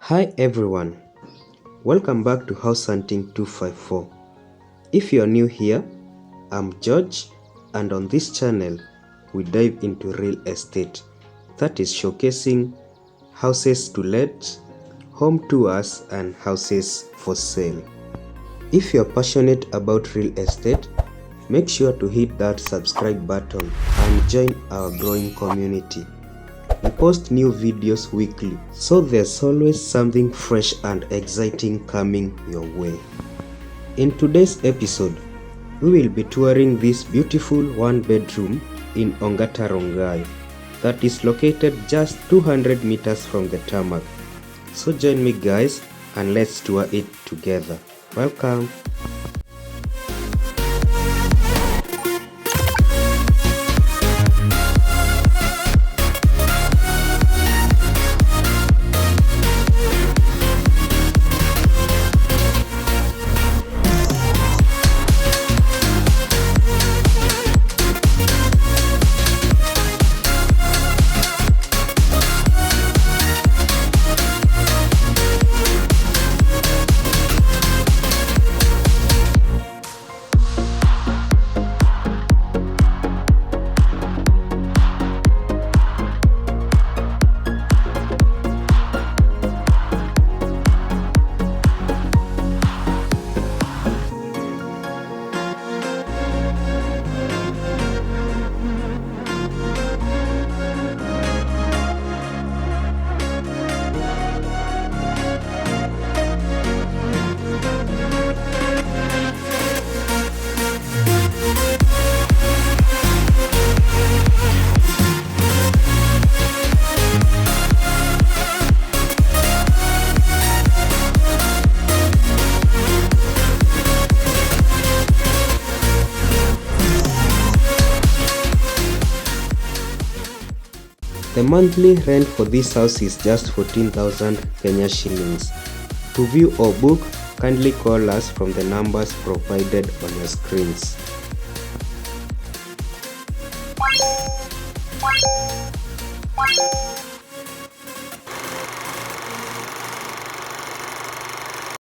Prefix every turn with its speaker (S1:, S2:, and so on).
S1: Hi everyone, welcome back to House Hunting 254. If you are new here, I'm George, and on this channel we dive into real estate, that is showcasing houses to let, home tours and houses for sale. If you are passionate about real estate, make sure to hit that subscribe button and join our growing community. We post new videos weekly, so there's always something fresh and exciting coming your way. In today's episode, we will be touring this beautiful one-bedroom in Ongata Rongai that is located just 200 meters from the tarmac. So join me guys and let's tour it together. Welcome! The monthly rent for this house is just 14,000 Kenya shillings. To view or book, kindly call us from the numbers provided on your screens.